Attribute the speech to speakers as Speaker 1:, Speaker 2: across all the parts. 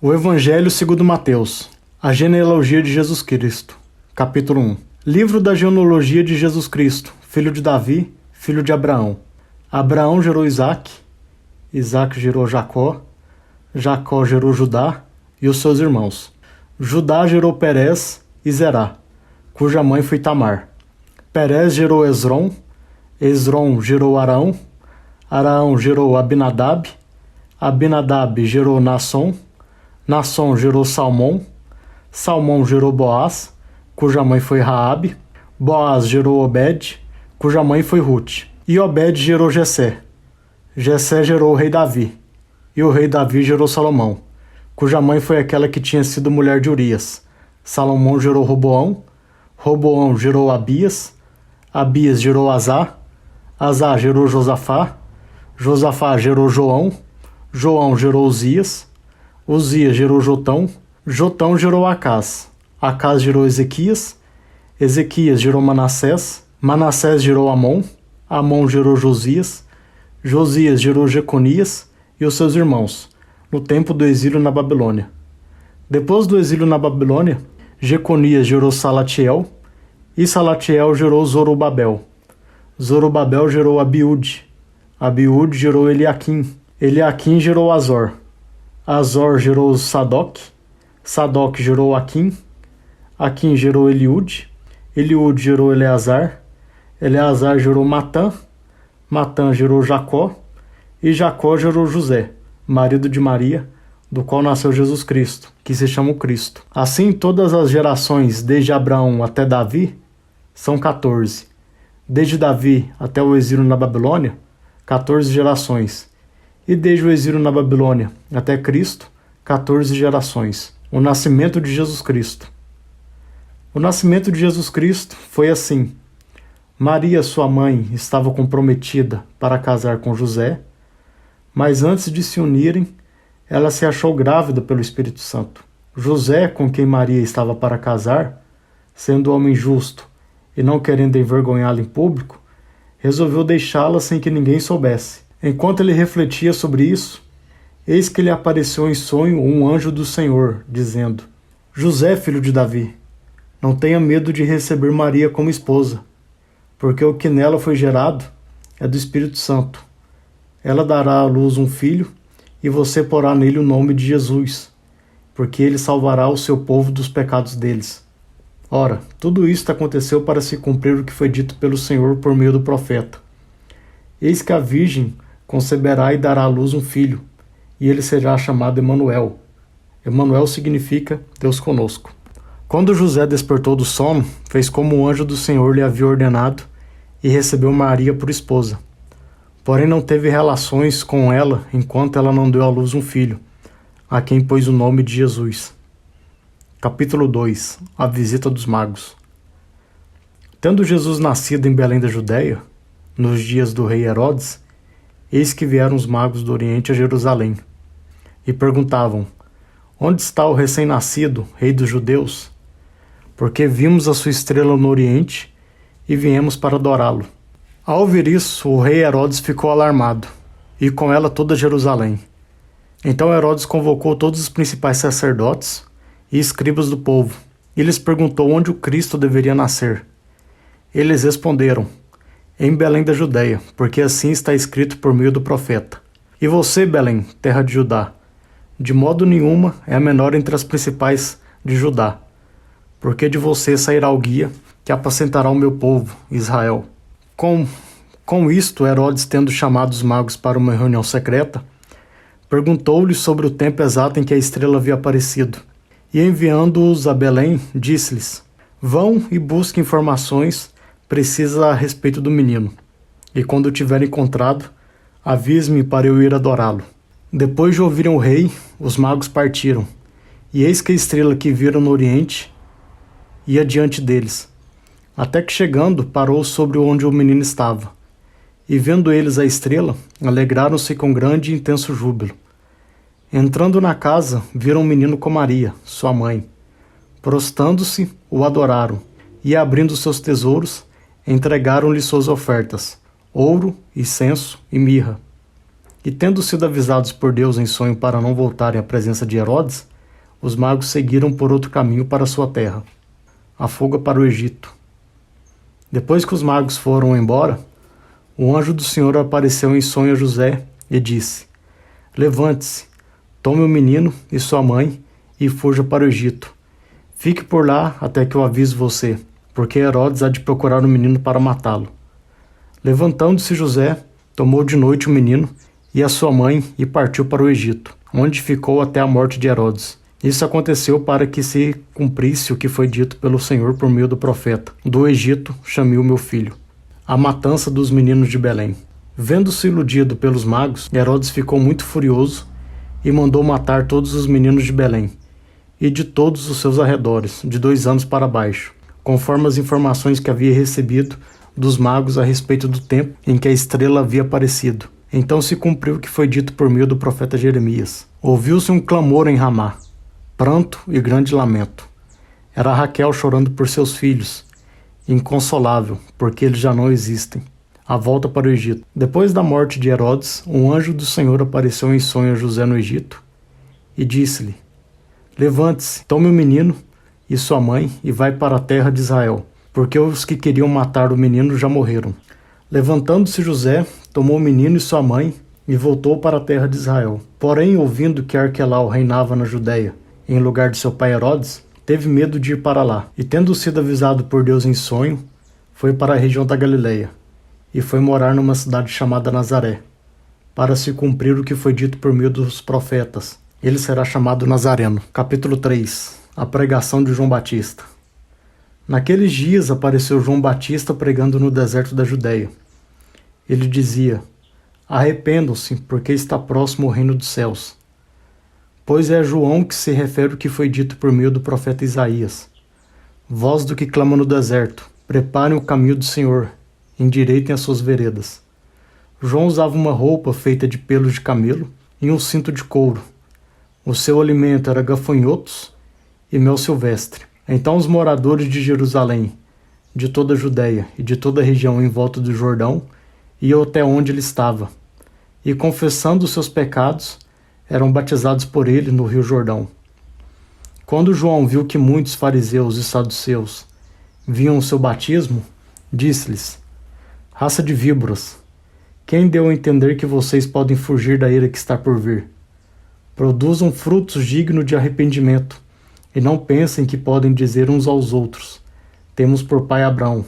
Speaker 1: O Evangelho segundo Mateus. A genealogia de Jesus Cristo. Capítulo 1. Livro da genealogia de Jesus Cristo, filho de Davi, filho de Abraão. Abraão gerou Isaque, Isaque gerou Jacó, Jacó gerou Judá e os seus irmãos. Judá gerou Perez e Zerá, cuja mãe foi Tamar. Perez gerou Esrom, Esrom gerou Arão, Arão gerou Abinadab, Abinadab gerou Nasson, Nasson gerou Salmão, Salmão gerou Boaz, cuja mãe foi Raabe, Boaz gerou Obed, cuja mãe foi Ruth, e Obed gerou Jessé. Jessé gerou o rei Davi, e o rei Davi gerou Salomão, cuja mãe foi aquela que tinha sido mulher de Urias. Salomão gerou Roboão, Roboão gerou Abias, Abias gerou Azá, Azá gerou Josafá, Josafá gerou João, João gerou Uzias, Uzias gerou Jotão, Jotão gerou Acás, Acás gerou Ezequias, Ezequias gerou Manassés, Manassés gerou Amon, Amon gerou Josias, Josias gerou Jeconias e os seus irmãos, no tempo do exílio na Babilônia. Depois do exílio na Babilônia, Jeconias gerou Salatiel, e Salatiel gerou Zorobabel. Zorobabel gerou Abiúde, Abiúde gerou Eliaquim, Eliaquim gerou Azor, Azor gerou Sadoc, Sadoc gerou Aquim, Aquim gerou Eliúde, Eliúde gerou Eleazar, Eleazar gerou Matã, Matã gerou Jacó, e Jacó gerou José, marido de Maria, do qual nasceu Jesus Cristo, que se chama o Cristo. Assim, todas as gerações, desde Abraão até Davi, são 14. Desde Davi até o exílio na Babilônia, 14 gerações. E desde o exílio na Babilônia até Cristo, 14 gerações. O nascimento de Jesus Cristo. O nascimento de Jesus Cristo foi assim. Maria, sua mãe, estava comprometida para casar com José, mas antes de se unirem, ela se achou grávida pelo Espírito Santo. José, com quem Maria estava para casar, sendo homem justo e não querendo envergonhá-la em público, resolveu deixá-la sem que ninguém soubesse. Enquanto ele refletia sobre isso, eis que lhe apareceu em sonho um anjo do Senhor, dizendo: José, filho de Davi, não tenha medo de receber Maria como esposa, porque o que nela foi gerado é do Espírito Santo. Ela dará à luz um filho, e você porá nele o nome de Jesus, porque ele salvará o seu povo dos pecados deles. Ora, tudo isto aconteceu para se cumprir o que foi dito pelo Senhor por meio do profeta. Eis que a virgem conceberá e dará à luz um filho, e ele será chamado Emanuel. Emanuel significa Deus conosco. Quando José despertou do sono, fez como o anjo do Senhor lhe havia ordenado e recebeu Maria por esposa. Porém não teve relações com ela enquanto ela não deu à luz um filho, a quem pôs o nome de Jesus. Capítulo 2. A visita dos magos. Tendo Jesus nascido em Belém da Judéia, nos dias do rei Herodes, eis que vieram os magos do Oriente a Jerusalém, e perguntavam: Onde está o recém-nascido, rei dos judeus? Porque vimos a sua estrela no Oriente, e viemos para adorá-lo. Ao ouvir isso, o rei Herodes ficou alarmado, e com ela toda Jerusalém. Então Herodes convocou todos os principais sacerdotes e escribas do povo, e lhes perguntou onde o Cristo deveria nascer. Eles responderam: Em Belém da Judéia, porque assim está escrito por meio do profeta. E você, Belém, terra de Judá, de modo nenhuma é a menor entre as principais de Judá, porque de você sairá o guia que apacentará o meu povo, Israel. Com isto, Herodes, tendo chamado os magos para uma reunião secreta, perguntou-lhes sobre o tempo exato em que a estrela havia aparecido. E enviando-os a Belém, disse-lhes: Vão e busquem informações precisas a respeito do menino. E quando o tiverem encontrado, avise-me para eu ir adorá-lo. Depois de ouvirem o rei, os magos partiram. E eis que a estrela que viram no Oriente ia diante deles, até que chegando, parou sobre onde o menino estava. E vendo eles a estrela, alegraram-se com grande e intenso júbilo. Entrando na casa, viram o menino com Maria, sua mãe. Prostando-se, o adoraram, e abrindo seus tesouros, entregaram-lhe suas ofertas, ouro, incenso e mirra. E tendo sido avisados por Deus em sonho para não voltarem à presença de Herodes, os magos seguiram por outro caminho para sua terra, a fuga para o Egito. Depois que os magos foram embora, o anjo do Senhor apareceu em sonho a José e disse: Levante-se, tome o menino e sua mãe e fuja para o Egito. Fique por lá até que eu avise você, porque Herodes há de procurar o menino para matá-lo. Levantando-se José, tomou de noite o menino e a sua mãe e partiu para o Egito, onde ficou até a morte de Herodes. Isso aconteceu para que se cumprisse o que foi dito pelo Senhor por meio do profeta: do Egito chamei o meu filho. A matança dos meninos de Belém. Vendo-se iludido pelos magos, Herodes ficou muito furioso e mandou matar todos os meninos de Belém e de todos os seus arredores, de 2 anos para baixo, conforme as informações que havia recebido dos magos a respeito do tempo em que a estrela havia aparecido. Então se cumpriu o que foi dito por meio do profeta Jeremias. Ouviu-se um clamor em Ramá, pranto e grande lamento. Era Raquel chorando por seus filhos, inconsolável, porque eles já não existem. A volta para o Egito. Depois da morte de Herodes, um anjo do Senhor apareceu em sonho a José no Egito e disse-lhe: Levante-se, tome o menino e sua mãe e vai para a terra de Israel, porque os que queriam matar o menino já morreram. Levantando-se José, tomou o menino e sua mãe e voltou para a terra de Israel. Porém, ouvindo que Arquelau reinava na Judeia, em lugar de seu pai Herodes, teve medo de ir para lá, e tendo sido avisado por Deus em sonho, foi para a região da Galileia, e foi morar numa cidade chamada Nazaré, para se cumprir o que foi dito por meio dos profetas: ele será chamado Nazareno. Capítulo 3. A pregação de João Batista. Naqueles dias apareceu João Batista pregando no deserto da Judeia. Ele dizia: Arrependam-se, porque está próximo o reino dos céus. Pois é a João que se refere o que foi dito por meio do profeta Isaías: voz do que clama no deserto, preparem o caminho do Senhor, endireitem as suas veredas. João usava uma roupa feita de pelos de camelo e um cinto de couro. O seu alimento era gafanhotos e mel silvestre. Então os moradores de Jerusalém, de toda a Judeia e de toda a região em volta do Jordão, iam até onde ele estava, e confessando os seus pecados, eram batizados por ele no rio Jordão. Quando João viu que muitos fariseus e saduceus viam o seu batismo, disse-lhes: Raça de víboras, quem deu a entender que vocês podem fugir da ira que está por vir? Produzam frutos dignos de arrependimento, e não pensem que podem dizer uns aos outros: temos por pai Abraão.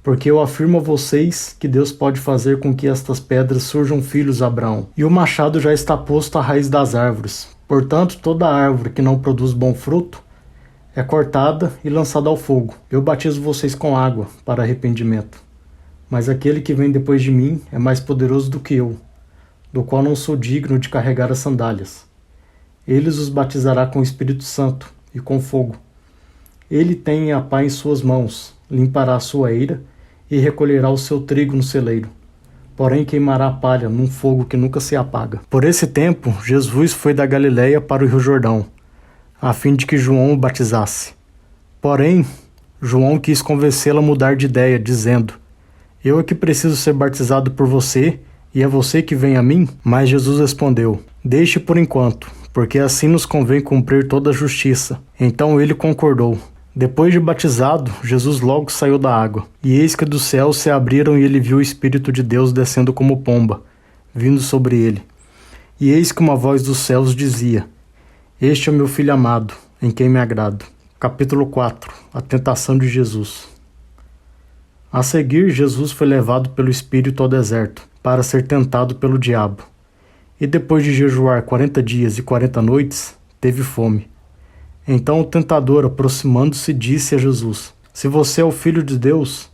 Speaker 1: Porque eu afirmo a vocês que Deus pode fazer com que estas pedras surjam filhos a Abraão. E o machado já está posto à raiz das árvores. Portanto, toda árvore que não produz bom fruto é cortada e lançada ao fogo. Eu batizo vocês com água para arrependimento. Mas aquele que vem depois de mim é mais poderoso do que eu, do qual não sou digno de carregar as sandálias. Ele os batizará com o Espírito Santo e com fogo. Ele tem a pá em suas mãos, limpará a sua eira e recolherá o seu trigo no celeiro. Porém queimará a palha num fogo que nunca se apaga. Por esse tempo, Jesus foi da Galileia para o rio Jordão, a fim de que João o batizasse. Porém, João quis convencê-lo a mudar de ideia, dizendo: Eu é que preciso ser batizado por você, e é você que vem a mim? Mas Jesus respondeu: Deixe por enquanto, porque assim nos convém cumprir toda a justiça. Então ele concordou. Depois de batizado, Jesus logo saiu da água, e eis que dos céus se abriram e ele viu o Espírito de Deus descendo como pomba, vindo sobre ele. E eis que uma voz dos céus dizia: Este é o meu Filho amado, em quem me agrado. Capítulo 4. A tentação de Jesus. A seguir, Jesus foi levado pelo Espírito ao deserto, para ser tentado pelo diabo. E depois de jejuar 40 dias e 40 noites, teve fome. Então o tentador, aproximando-se, disse a Jesus: Se você é o Filho de Deus,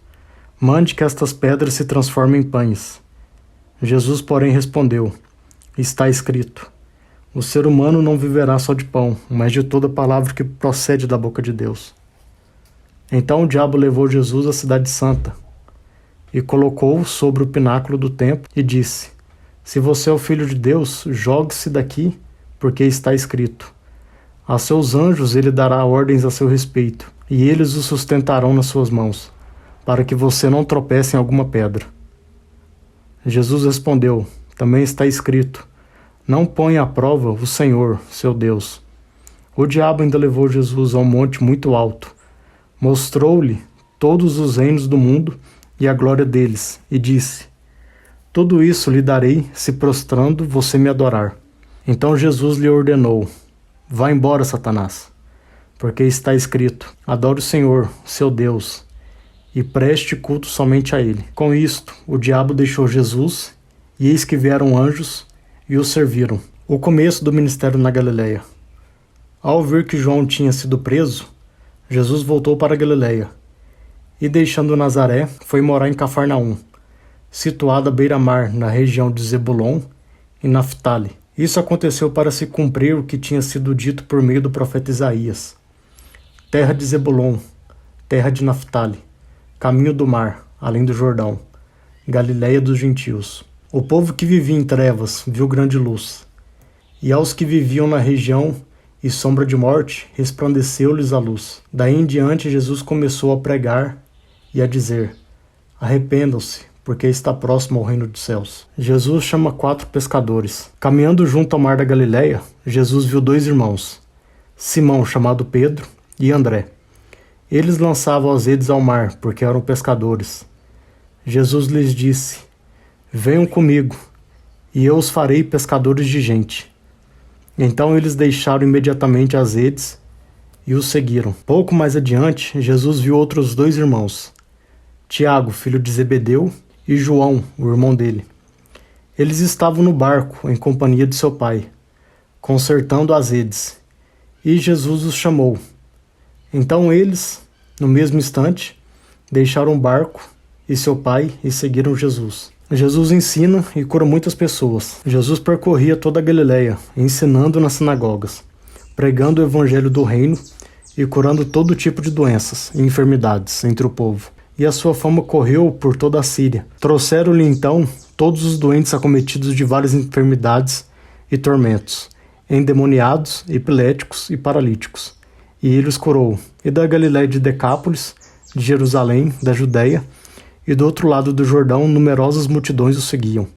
Speaker 1: mande que estas pedras se transformem em pães. Jesus, porém, respondeu: Está escrito: O ser humano não viverá só de pão, mas de toda palavra que procede da boca de Deus. Então o diabo levou Jesus à cidade santa e colocou-o sobre o pináculo do templo e disse: Se você é o Filho de Deus, jogue-se daqui, porque está escrito: A seus anjos ele dará ordens a seu respeito, e eles o sustentarão nas suas mãos, para que você não tropece em alguma pedra. Jesus respondeu: Também está escrito: Não ponha à prova o Senhor, seu Deus. O diabo ainda levou Jesus a um monte muito alto, mostrou-lhe todos os reinos do mundo e a glória deles, e disse: tudo isso lhe darei, se prostrando você me adorar. Então Jesus lhe ordenou: vá embora, Satanás, porque está escrito: adore o Senhor, seu Deus, e preste culto somente a ele. Com isto, o diabo deixou Jesus, e eis que vieram anjos e o serviram. O começo do ministério na Galileia. Ao ouvir que João tinha sido preso, Jesus voltou para a Galileia, e deixando Nazaré, foi morar em Cafarnaum, situada à beira-mar, na região de Zebulon e Naftali. Isso aconteceu para se cumprir o que tinha sido dito por meio do profeta Isaías: terra de Zebulon, terra de Naftali, caminho do mar, além do Jordão, Galileia dos gentios. O povo que vivia em trevas viu grande luz, e aos que viviam na região e sombra de morte, resplandeceu-lhes a luz. Daí em diante Jesus começou a pregar e a dizer: arrependam-se, porque está próximo ao reino dos céus. Jesus chama 4 pescadores. Caminhando junto ao mar da Galileia, Jesus viu 2 irmãos, Simão, chamado Pedro, e André. Eles lançavam as redes ao mar, porque eram pescadores. Jesus lhes disse: venham comigo, e eu os farei pescadores de gente. Então eles deixaram imediatamente as redes e os seguiram. Pouco mais adiante, Jesus viu outros 2 irmãos, Tiago, filho de Zebedeu, e João, o irmão dele. Eles estavam no barco, em companhia de seu pai, consertando as redes, e Jesus os chamou. Então eles, no mesmo instante, deixaram o barco e seu pai e seguiram Jesus. Jesus ensina e cura muitas pessoas. Jesus percorria toda a Galileia, ensinando nas sinagogas, pregando o evangelho do reino e curando todo tipo de doenças e enfermidades entre o povo. E a sua fama correu por toda a Síria. Trouxeram-lhe então todos os doentes acometidos de várias enfermidades e tormentos, endemoniados, epiléticos e paralíticos. E ele os curou. E da Galileia de Decápolis, de Jerusalém, da Judéia, e do outro lado do Jordão, numerosas multidões o seguiam.